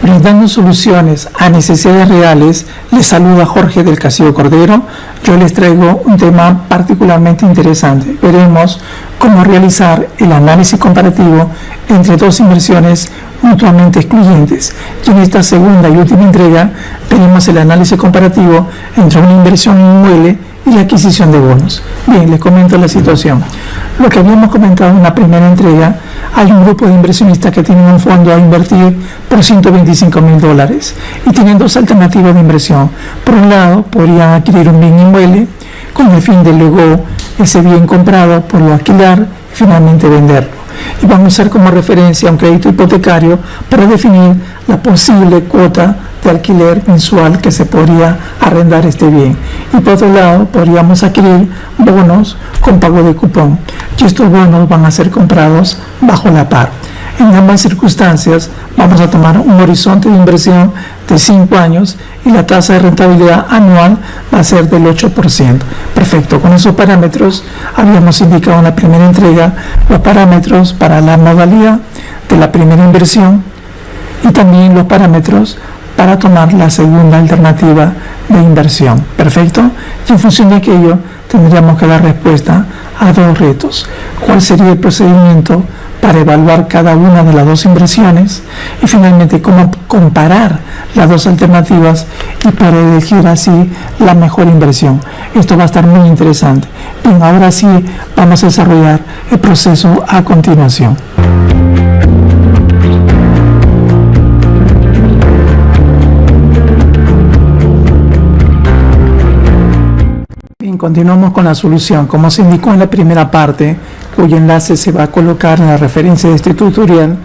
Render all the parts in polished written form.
Brindando soluciones a necesidades reales, les saluda Jorge del Castillo Cordero. Yo les traigo un tema particularmente interesante. Veremos cómo realizar el análisis comparativo entre dos inversiones mutuamente excluyentes. Y en esta segunda y última entrega veremos el análisis comparativo entre una inversión inmueble y la adquisición de bonos. Bien, les comento la situación. Lo que habíamos comentado en la primera entrega, hay un grupo de inversionistas que tienen un fondo a invertir por $125,000 y tienen dos alternativas de inversión. Por un lado, podrían adquirir un bien inmueble con el fin de luego ese bien comprado por lo alquilar y finalmente venderlo. Y vamos a usar como referencia un crédito hipotecario para definir la posible cuota de alquiler mensual que se podría arrendar este bien. Y por otro lado, podríamos adquirir bonos con pago de cupón. Y estos bonos van a ser comprados bajo la par. En ambas circunstancias vamos a tomar un horizonte de inversión de 5 años y la tasa de rentabilidad anual va a ser del 8%. Perfecto, con esos parámetros habíamos indicado en la primera entrega los parámetros para la modalidad de la primera inversión y también los parámetros para tomar la segunda alternativa de inversión. Perfecto, y en función de aquello tendríamos que dar respuesta a dos retos. ¿Cuál sería el procedimiento para evaluar cada una de las dos inversiones? Y finalmente, cómo comparar las dos alternativas y para elegir así la mejor inversión. Esto va a estar muy interesante. Bien, ahora sí vamos a desarrollar el proceso a continuación. Bien, continuamos con la solución. Como se indicó en la primera parte, cuyo enlace se va a colocar en la referencia de este tutorial,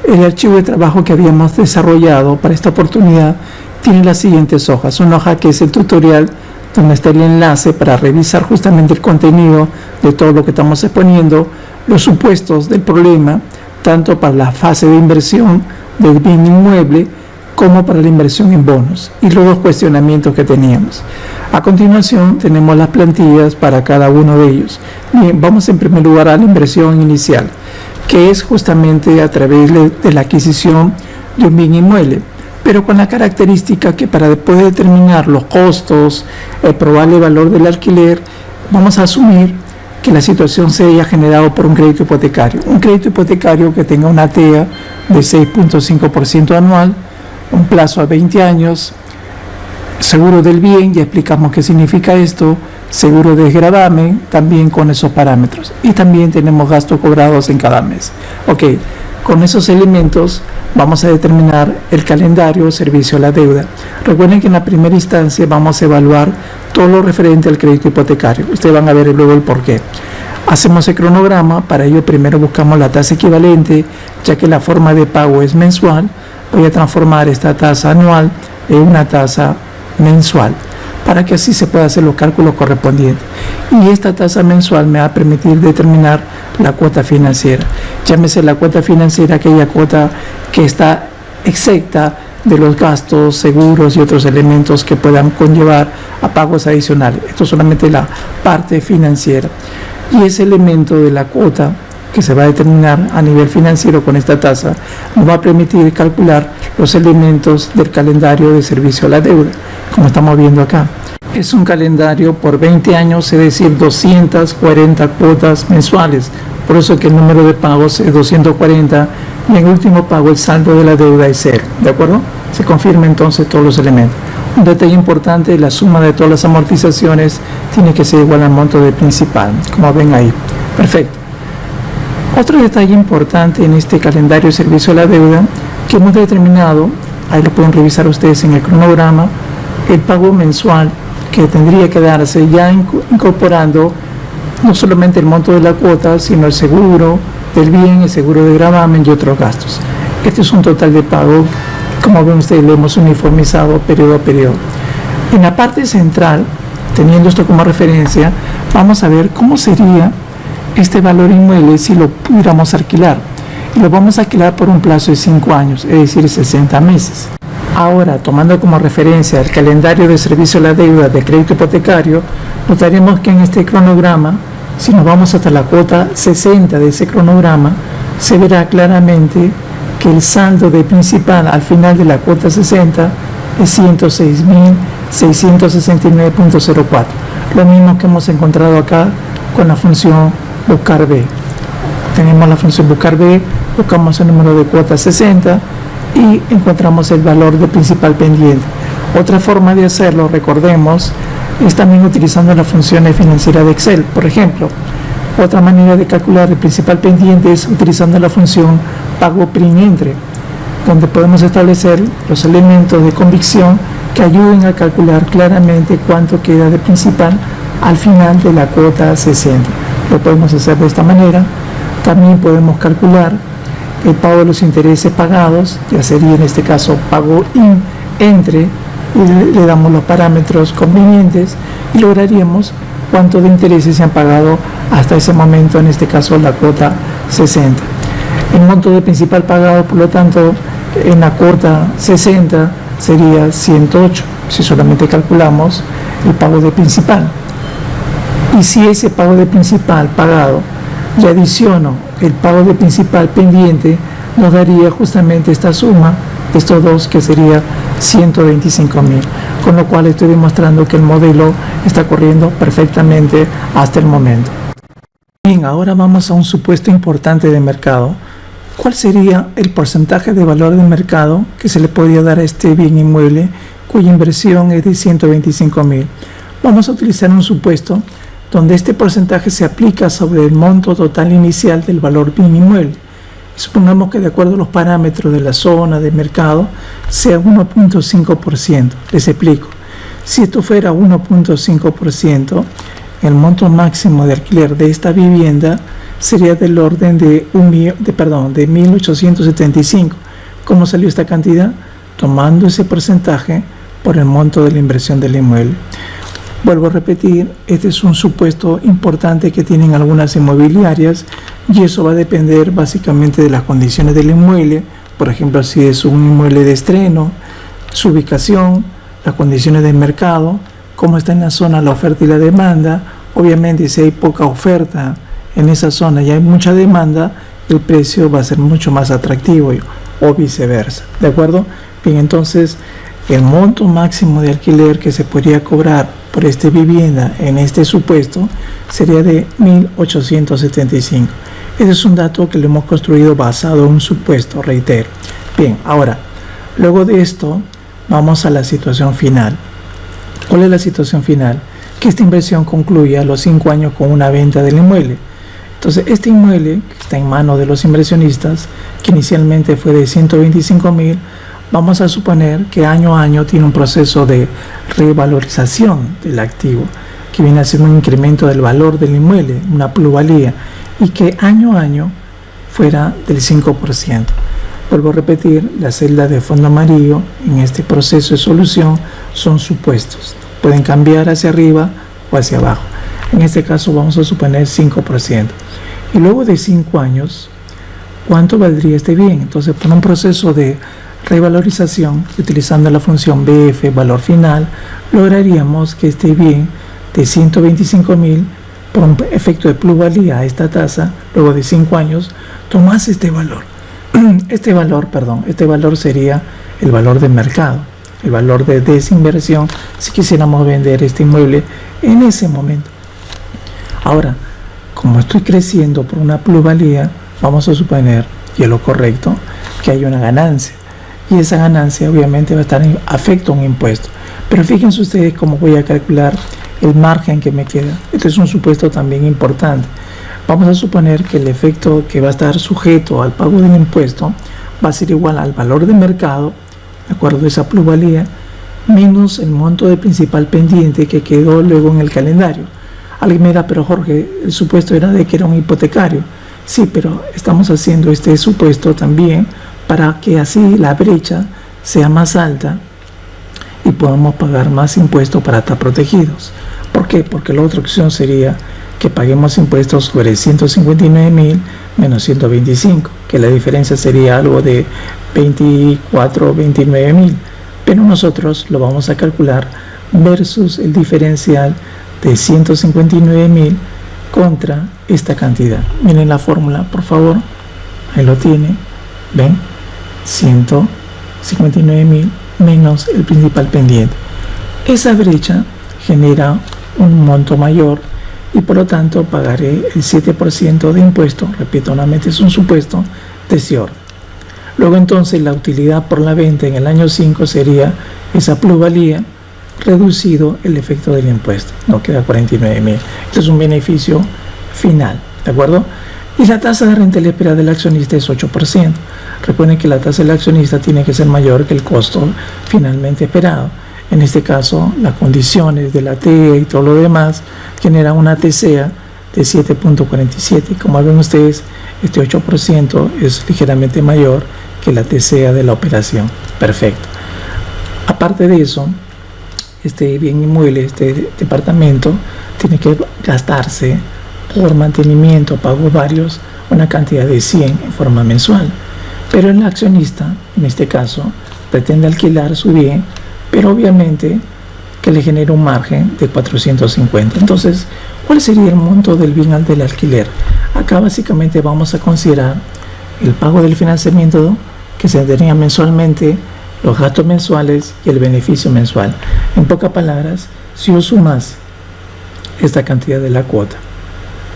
el archivo de trabajo que habíamos desarrollado para esta oportunidad tiene las siguientes hojas. Una hoja que es el tutorial, donde está el enlace para revisar justamente el contenido de todo lo que estamos exponiendo, los supuestos del problema, tanto para la fase de inversión del bien inmueble como para la inversión en bonos, y los dos cuestionamientos que teníamos. A continuación tenemos las plantillas para cada uno de ellos. Bien, vamos en primer lugar a la inversión inicial, que es justamente a través de la adquisición de un bien inmueble, pero con la característica que para poder determinar los costos, el probable valor del alquiler, vamos a asumir que la situación se haya generado por un crédito hipotecario. Un crédito hipotecario que tenga una TEA de 6.5% anual, un plazo a 20 años, seguro del bien, ya explicamos qué significa esto, seguro de gravamen, también con esos parámetros. Y también tenemos gastos cobrados en cada mes. Ok, con esos elementos vamos a determinar el calendario de servicio a la deuda. Recuerden que en la primera instancia vamos a evaluar todo lo referente al crédito hipotecario. Ustedes van a ver luego el porqué. Hacemos el cronograma, para ello primero buscamos la tasa equivalente, ya que la forma de pago es mensual. Voy a transformar esta tasa anual en una tasa mensual para que así se puedan hacer los cálculos correspondientes, y esta tasa mensual me va a permitir determinar la cuota financiera. Llámese la cuota financiera aquella cuota que está exenta de los gastos, seguros y otros elementos que puedan conllevar a pagos adicionales. Esto es solamente la parte financiera, y ese elemento de la cuota que se va a determinar a nivel financiero con esta tasa nos va a permitir calcular los elementos del calendario de servicio a la deuda, como estamos viendo acá. Es un calendario por 20 años, es decir, 240 cuotas mensuales. Por eso que el número de pagos es 240 y en el último pago el saldo de la deuda es 0. ¿De acuerdo? Se confirman entonces todos los elementos. Un detalle importante, la suma de todas las amortizaciones tiene que ser igual al monto del principal, como ven ahí. Perfecto. Otro detalle importante en este calendario de servicio a la deuda que hemos determinado, ahí lo pueden revisar ustedes en el cronograma, el pago mensual que tendría que darse ya incorporando no solamente el monto de la cuota, sino el seguro del bien, el seguro de gravamen y otros gastos. Este es un total de pago, como ven ustedes, lo hemos uniformizado periodo a periodo. En la parte central, teniendo esto como referencia, vamos a ver cómo sería este valor inmueble si lo pudiéramos alquilar. Y lo vamos a alquilar por un plazo de 5 años, es decir, 60 meses. Ahora, tomando como referencia el calendario de servicio a la deuda de crédito hipotecario, notaremos que en este cronograma, si nos vamos hasta la cuota 60 de ese cronograma, se verá claramente que el saldo de principal al final de la cuota 60 es 106.669.04. Lo mismo que hemos encontrado acá con la función buscar B. Tenemos la función buscar B, buscamos el número de cuota 60 y encontramos el valor de principal pendiente. Otra forma de hacerlo, recordemos, es también utilizando las funciones financieras de Excel. Por ejemplo, otra manera de calcular el principal pendiente es utilizando la función pago PRIN-ENTRE, donde podemos establecer los elementos de convicción que ayuden a calcular claramente cuánto queda de principal al final de la cuota 60. Lo podemos hacer de esta manera. También podemos calcular el pago de los intereses pagados, ya sería en este caso pago IN-ENTRE, y le damos los parámetros convenientes y lograríamos cuánto de intereses se han pagado hasta ese momento, en este caso la cuota 60. El monto de principal pagado, por lo tanto, en la cuota 60 sería 108, si solamente calculamos el pago de principal. Y si ese pago de principal pagado le adiciono el pago de principal pendiente, nos daría justamente esta suma de estos dos, que sería 125.000, con lo cual estoy demostrando que el modelo está corriendo perfectamente hasta el momento. Bien, ahora vamos a un supuesto importante de mercado. ¿Cuál sería el porcentaje de valor de mercado que se le podría dar a este bien inmueble cuya inversión es de 125.000? Vamos a utilizar un supuesto donde este porcentaje se aplica sobre el monto total inicial del valor bien inmueble. Supongamos que de acuerdo a los parámetros de la zona de mercado sea 1.5%. Les explico. Si esto fuera 1.5%, el monto máximo de alquiler de esta vivienda sería del orden de 1.875. ¿Cómo salió esta cantidad? Tomando ese porcentaje por el monto de la inversión del inmueble. Vuelvo a repetir, este es un supuesto importante que tienen algunas inmobiliarias y eso va a depender básicamente de las condiciones del inmueble. Por ejemplo, si es un inmueble de estreno, su ubicación, las condiciones del mercado, cómo está en la zona la oferta y la demanda. Obviamente, si hay poca oferta en esa zona y hay mucha demanda, el precio va a ser mucho más atractivo o viceversa. ¿De acuerdo? Bien, entonces el monto máximo de alquiler que se podría cobrar por esta vivienda en este supuesto sería de 1.875. Ese es un dato que lo hemos construido basado en un supuesto, reitero. Bien, ahora, luego de esto, vamos a la situación final. ¿Cuál es la situación final? Que esta inversión concluya a los 5 años con una venta del inmueble. Entonces, este inmueble que está en manos de los inversionistas, que inicialmente fue de 125.000, vamos a suponer que año a año tiene un proceso de revalorización del activo, que viene a ser un incremento del valor del inmueble, una plusvalía, y que año a año fuera del 5%. Vuelvo a repetir, las celdas de fondo amarillo en este proceso de solución son supuestos. Pueden cambiar hacia arriba o hacia abajo. En este caso vamos a suponer 5%. Y luego de 5 años, ¿cuánto valdría este bien? Entonces, por un proceso de revalorización, utilizando la función BF, valor final, lograríamos que este bien de 125.000, por un efecto de plusvalía a esta tasa, luego de 5 años, tomase este valor. Este valor sería el valor de mercado, el valor de desinversión si quisiéramos vender este inmueble en ese momento. Ahora, como estoy creciendo por una plusvalía, vamos a suponer, y es lo correcto, que hay una ganancia. Y esa ganancia obviamente va a estar afecto a un impuesto. Pero fíjense ustedes cómo voy a calcular el margen que me queda. Este es un supuesto también importante. Vamos a suponer que el efecto que va a estar sujeto al pago del impuesto va a ser igual al valor de mercado, de acuerdo a esa plusvalía, menos el monto de principal pendiente que quedó luego en el calendario. Alguien me dirá, pero Jorge, el supuesto era de que era un hipotecario. Sí, pero estamos haciendo este supuesto también para que así la brecha sea más alta y podamos pagar más impuestos para estar protegidos. ¿Por qué? Porque la otra opción sería que paguemos impuestos sobre 159.000 menos 125, que la diferencia sería algo de 24 o 29.000, pero nosotros lo vamos a calcular versus el diferencial de 159.000 contra esta cantidad. Miren la fórmula, por favor, ahí lo tienen, ¿ven? 159.000 menos el principal pendiente. Esa brecha genera un monto mayor y por lo tanto pagaré el 7% de impuesto. Repito, nuevamente es un supuesto de ese orden. Luego entonces la utilidad por la venta en el año 5 sería esa plusvalía reducido el efecto del impuesto. No queda 49.000. Esto es un beneficio final, ¿de acuerdo? Y la tasa de rentabilidad esperada del accionista es 8%. Recuerden que la tasa del accionista tiene que ser mayor que el costo finalmente esperado. En este caso, las condiciones de la TEA y todo lo demás generan una TCA de 7.47. Como ven ustedes, este 8% es ligeramente mayor que la TCA de la operación. Perfecto. Aparte de eso, este bien inmueble, este departamento, tiene que gastarse por mantenimiento, pagos varios, una cantidad de 100 en forma mensual. Pero el accionista, en este caso, pretende alquilar su bien, pero obviamente que le genera un margen de 450. Entonces, ¿cuál sería el monto del bien del alquiler? Acá básicamente vamos a considerar el pago del financiamiento que se tendría mensualmente, los gastos mensuales y el beneficio mensual. En pocas palabras, si yo sumas esta cantidad de la cuota,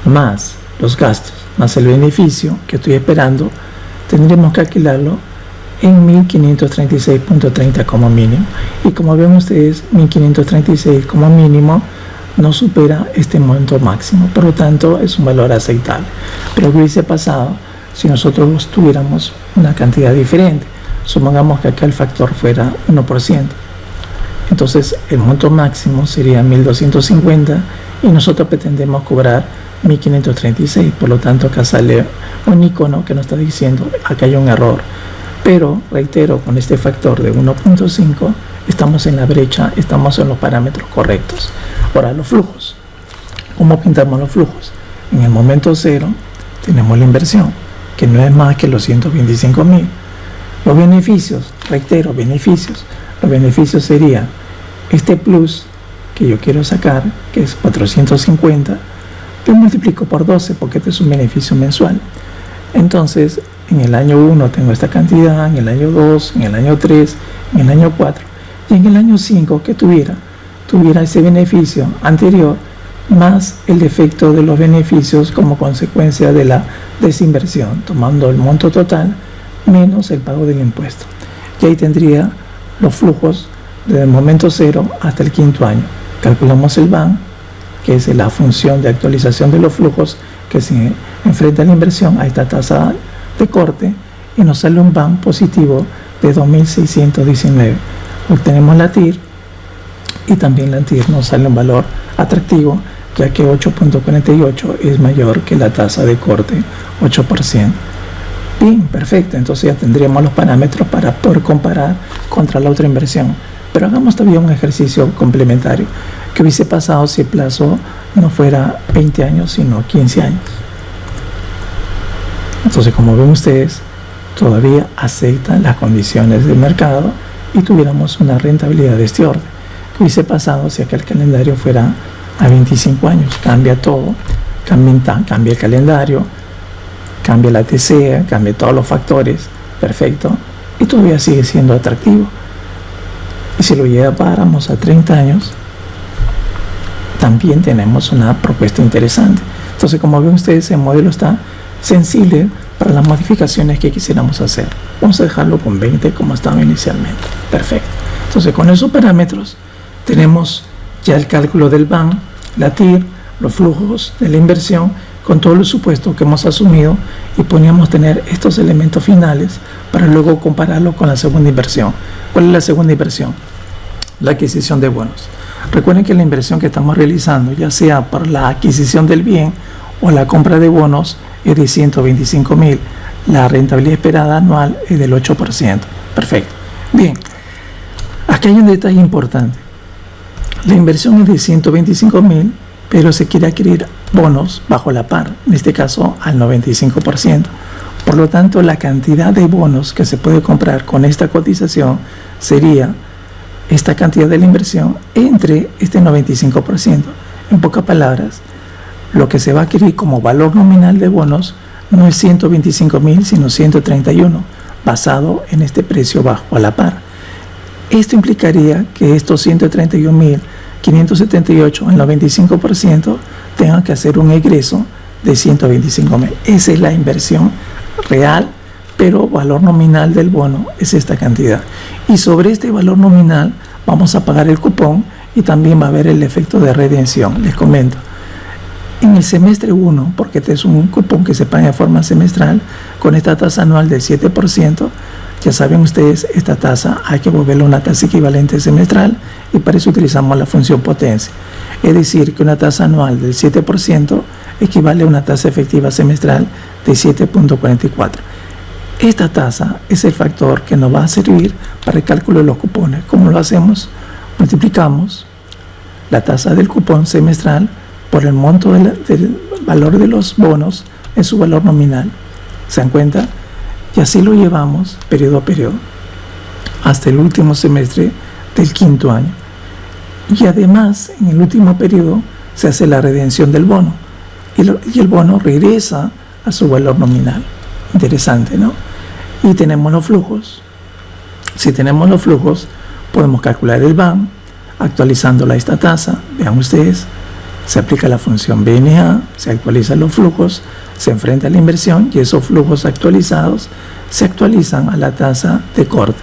más los gastos, más el beneficio que estoy esperando, tendremos que alquilarlo en 1.536.30 como mínimo. Y como ven ustedes, 1.536 como mínimo no supera este monto máximo. Por lo tanto, es un valor aceptable. Pero ¿qué hubiese pasado si nosotros tuviéramos una cantidad diferente? Supongamos que acá el factor fuera 1%. Entonces, el monto máximo sería 1.250 y nosotros pretendemos cobrar 1.536. Por lo tanto, acá sale un icono que nos está diciendo acá hay un error. Pero, reitero, con este factor de 1.5 estamos en la brecha, estamos en los parámetros correctos. Ahora, los flujos. ¿Cómo pintamos los flujos? En el momento cero tenemos la inversión, que no es más que los 125.000. Los beneficios, reitero, beneficios. Los beneficios serían este plus que yo quiero sacar, que es 450, lo multiplico por 12 porque este es un beneficio mensual. Entonces, en el año 1 tengo esta cantidad, en el año 2, en el año 3, en el año 4 y en el año 5 que tuviera ese beneficio anterior más el efecto de los beneficios como consecuencia de la desinversión, tomando el monto total menos el pago del impuesto. Y ahí tendría los flujos desde el momento cero hasta el quinto año. Calculamos el BAN, que es la función de actualización de los flujos que se enfrenta a la inversión a esta tasa de corte, y nos sale un BAN positivo de 2.619. Obtenemos la TIR y también la TIR nos sale un valor atractivo, ya que 8.48 es mayor que la tasa de corte 8%. Bien, perfecto, entonces ya tendríamos los parámetros para poder comparar contra la otra inversión. Pero hagamos todavía un ejercicio complementario. ¿Qué hubiese pasado si el plazo no fuera 20 años, sino 15 años? Entonces, como ven ustedes, todavía aceptan las condiciones del mercado y tuviéramos una rentabilidad de este orden. ¿Qué hubiese pasado si aquel calendario fuera a 25 años? Cambia todo, cambia el calendario, cambia la TCA, cambia todos los factores, perfecto, y todavía sigue siendo atractivo. Y si lo lleváramos a 30 años, también tenemos una propuesta interesante. Entonces, como ven ustedes, el modelo está sensible para las modificaciones que quisiéramos hacer. Vamos a dejarlo con 20 como estaba inicialmente. Perfecto. Entonces, con esos parámetros tenemos ya el cálculo del BAN, la TIR, los flujos de la inversión, con todos los supuestos que hemos asumido, y podríamos tener estos elementos finales para luego compararlo con la segunda inversión. ¿Cuál es la segunda inversión? La adquisición de bonos. Recuerden que la inversión que estamos realizando, ya sea por la adquisición del bien o la compra de bonos, es de 125.000. La rentabilidad esperada anual es del 8%. Perfecto. Bien, aquí hay un detalle importante. La inversión es de 125.000, pero se quiere adquirir bonos bajo la par, en este caso al 95%. Por lo tanto, la cantidad de bonos que se puede comprar con esta cotización sería esta cantidad de la inversión entre este 95%. En pocas palabras, lo que se va a adquirir como valor nominal de bonos no es 125.000, sino 131, basado en este precio bajo a la par. Esto implicaría que estos 131.578, el 95%, tengan que hacer un egreso de 125.000. Esa es la inversión real, pero valor nominal del bono es esta cantidad. Y sobre este valor nominal vamos a pagar el cupón y también va a haber el efecto de redención. Les comento. En el semestre 1, porque este es un cupón que se paga de forma semestral, con esta tasa anual del 7%, ya saben ustedes, esta tasa hay que volverla una tasa equivalente semestral y para eso utilizamos la función potencia. Es decir, que una tasa anual del 7% equivale a una tasa efectiva semestral de 7.44. Esta tasa es el factor que nos va a servir para el cálculo de los cupones. ¿Cómo lo hacemos? Multiplicamos la tasa del cupón semestral por el monto del valor de los bonos en su valor nominal. ¿Se dan cuenta? Y así lo llevamos periodo a periodo hasta el último semestre del quinto año. Y además, en el último periodo se hace la redención del bono y el bono regresa a su valor nominal. Interesante, ¿no? Y tenemos los flujos. Si tenemos los flujos, podemos calcular el BAN actualizándola a esta tasa. Vean ustedes, se aplica la función BNA, se actualizan los flujos, se enfrenta a la inversión y esos flujos actualizados se actualizan a la tasa de corte.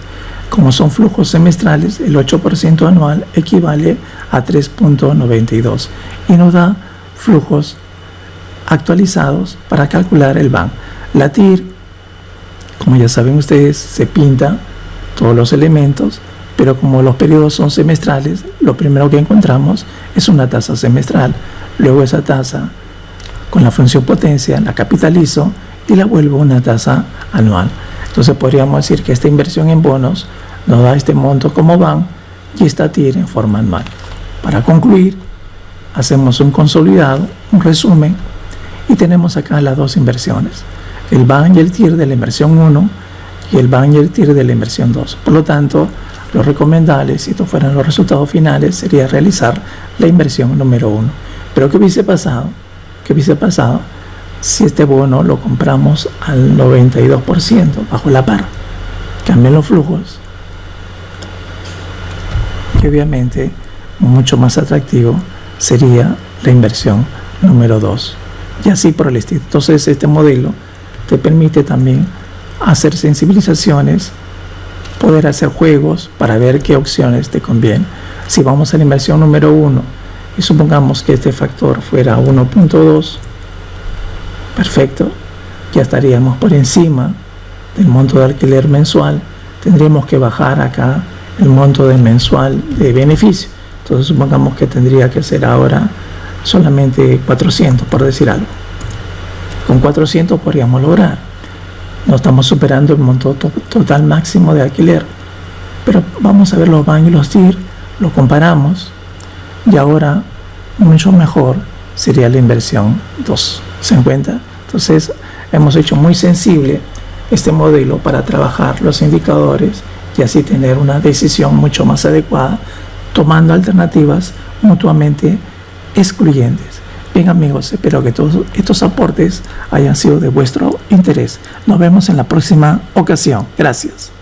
Como son flujos semestrales, el 8% anual equivale a 3.92 y nos da flujos actualizados para calcular el BAN. La TIR, como ya saben ustedes, se pinta todos los elementos, pero como los periodos son semestrales, lo primero que encontramos es una tasa semestral. Luego esa tasa, con la función potencia, la capitalizo y la vuelvo una tasa anual. Entonces podríamos decir que esta inversión en bonos nos da este monto como BAN y esta TIR en forma anual. Para concluir, hacemos un consolidado, un resumen, y tenemos acá las dos inversiones, el BAN y el TIR de la inversión 1 y el BAN y el TIR de la inversión 2. Por lo tanto, lo recomendable, si estos fueran los resultados finales, sería realizar la inversión número 1. Pero ¿qué hubiese pasado? ¿Qué hubiese pasado si este bono lo compramos al 92% bajo la par? Cambian los flujos. Y obviamente, mucho más atractivo sería la inversión número 2. Y así por el estilo. Entonces, este modelo te permite también hacer sensibilizaciones, poder hacer juegos para ver qué opciones te convienen. Si vamos a la inversión número 1 y supongamos que este factor fuera 1.2, perfecto, ya estaríamos por encima del monto de alquiler mensual. Tendríamos que bajar acá el monto de mensual de beneficio. Entonces supongamos que tendría que ser ahora solamente 400, por decir algo. Con 400 podríamos lograr. No estamos superando el monto total máximo de alquiler. Pero vamos a ver los BAN y los TIR, lo comparamos y ahora mucho mejor sería la inversión 2. ¿Se dan cuenta? Entonces hemos hecho muy sensible este modelo para trabajar los indicadores y así tener una decisión mucho más adecuada, tomando alternativas mutuamente excluyentes. Bien amigos, espero que todos estos aportes hayan sido de vuestro interés. Nos vemos en la próxima ocasión. Gracias.